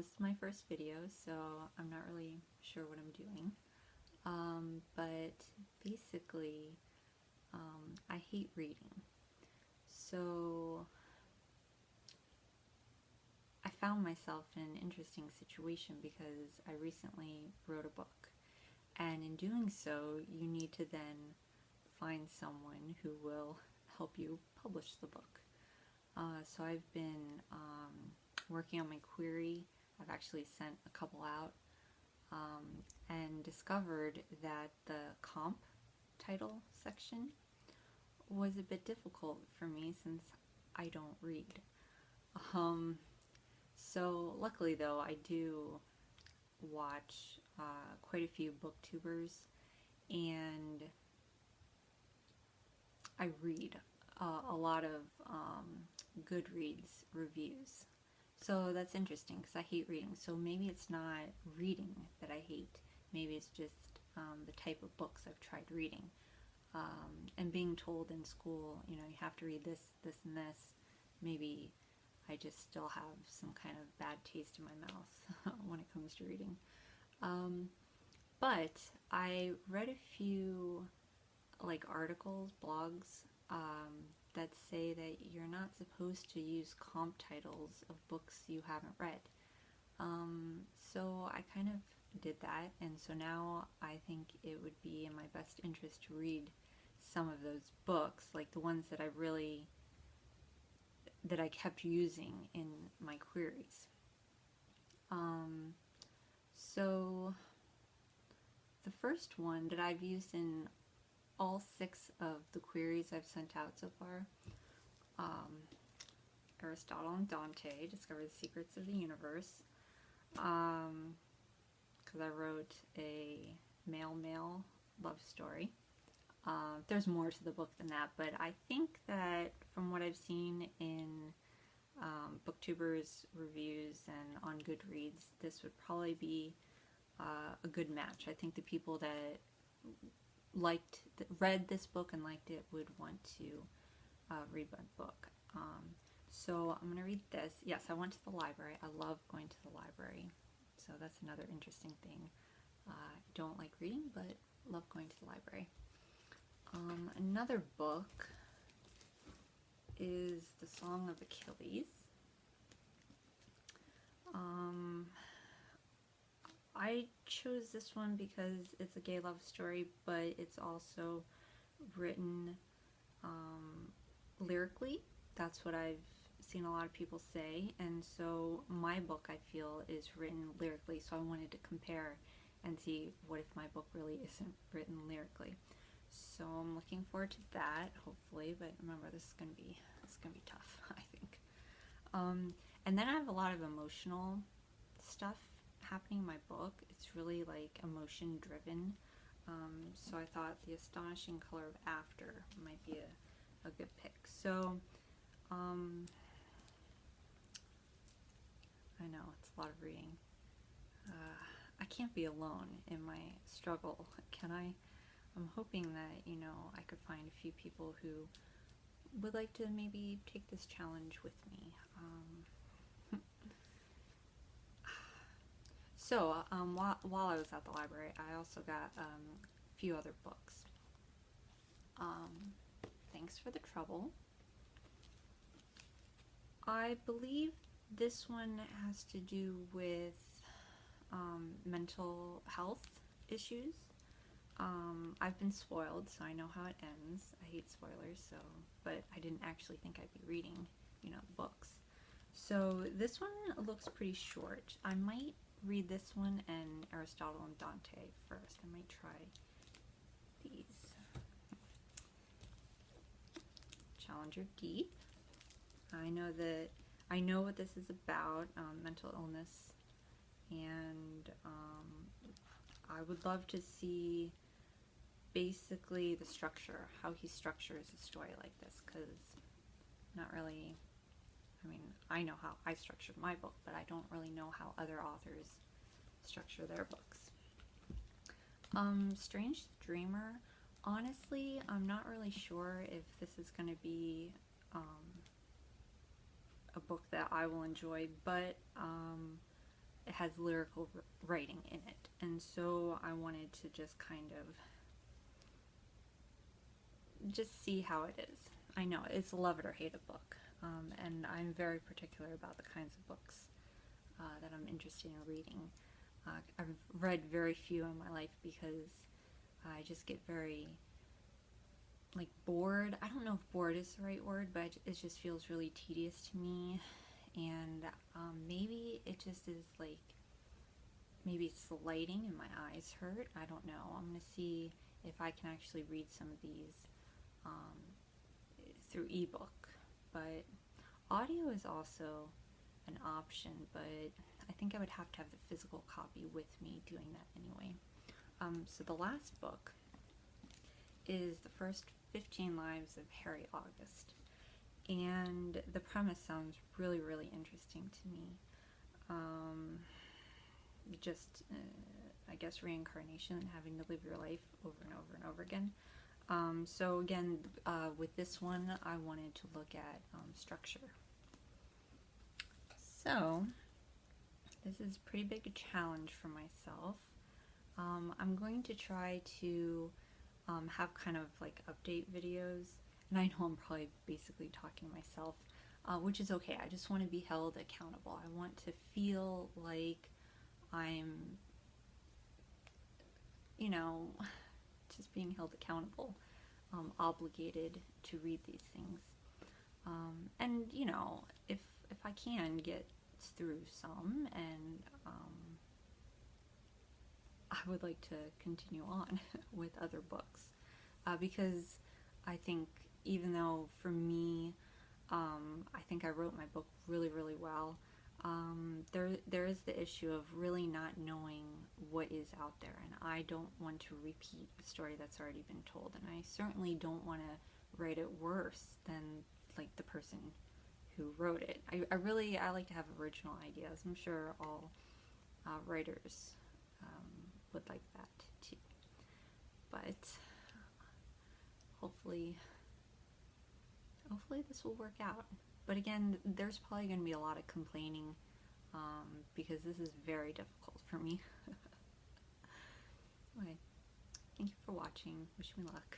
this is my first video, so I'm not really sure what I'm doing. But basically, I hate reading. So I found myself in an interesting situation because I recently wrote a book. And in doing so, you need to then find someone who will help you publish the book. So I've been working on my query. I've actually sent a couple out and discovered that the comp title section was a bit difficult for me since I don't read. So luckily though, I do watch quite a few booktubers, and I read a lot of Goodreads reviews. So that's interesting because I hate reading. So maybe it's not reading that I hate. Maybe it's just the type of books I've tried reading. And being told in school, you know, you have to read this, this, and this. Maybe I just still have some kind of bad taste in my mouth when it comes to reading. But I read a few like articles, blogs, that say that you're not supposed to use comp titles of books you haven't read. So I kind of did that, and so now I think it would be in my best interest to read some of those books, like the ones that I kept using in my queries. So the first one that I've used in all 6 of the queries I've sent out so far, Aristotle and Dante discover the secrets of the universe, because I wrote a male-male love story. There's more to the book than that, but I think that from what I've seen in booktubers reviews and on Goodreads, this would probably be a good match. I think the people that read this book and liked it would want to read my book. So I'm going to read this. Yes, I went to the library. I love going to the library, so that's another interesting thing. I don't like reading, but love going to the library. Another book is The Song of Achilles. I chose this one because it's a gay love story, but it's also written lyrically. That's what I've seen a lot of people say, and so my book, I feel, is written lyrically, so I wanted to compare and see what if my book really isn't written lyrically. So I'm looking forward to that, hopefully, but remember, this is gonna be tough, I think. And then I have a lot of emotional stuff happening in my book. It's really like emotion driven. So I thought The Astonishing Color of After might be a good pick. So I know it's a lot of reading. I can't be alone in my struggle, can I? I'm hoping that, you know, I could find a few people who would like to maybe take this challenge with me. So while I was at the library, I also got a few other books. Thanks for the Trouble. I believe this one has to do with mental health issues. I've been spoiled, so I know how it ends. I hate spoilers, so, but I didn't actually think I'd be reading, you know, books. So this one looks pretty short. I might read this one and Aristotle and Dante first. I might try these. Challenger Deep. I know what this is about, mental illness, and I would love to see basically the structure, how he structures a story like this, because not really, I mean, I know how I structured my book, but I don't really know how other authors structure their books. Strange Dreamer, honestly, I'm not really sure if this is going to be a book that I will enjoy, but it has lyrical writing in it, and so I wanted to just kind of just see how it is. I know it's a love it or hate it book, and I'm very particular about the kinds of books that I'm interested in reading. I've read very few in my life because I just get very like bored. I don't know if bored is the right word, but it just feels really tedious to me, and maybe it just is like, maybe it's the lighting and my eyes hurt. I don't know. I'm gonna see if I can actually read some of these through ebook, but audio is also an option, but I think I would have to have the physical copy with me doing that anyway. So the last book is the first 15 lives of Harry August, and the premise sounds really, really interesting to me. Just, I guess, reincarnation and having to live your life over and over and over again. So again, with this one, I wanted to look at structure. So this is pretty big a challenge for myself. I'm going to try to have kind of like update videos, and I know I'm probably basically talking to myself, which is okay. I just want to be held accountable. I want to feel like I'm, you know, just being held accountable, obligated to read these things, and you know, if I can get through some, and I would like to continue on with other books, because I think, even though for me, I think I wrote my book really, really well, there is the issue of really not knowing what is out there, and I don't want to repeat a story that's already been told, and I certainly don't want to write it worse than like the person who wrote it. I like to have original ideas. I'm sure all writers would like that too, but hopefully this will work out. But again, there's probably going to be a lot of complaining, because this is very difficult for me. Okay, thank you for watching. Wish me luck.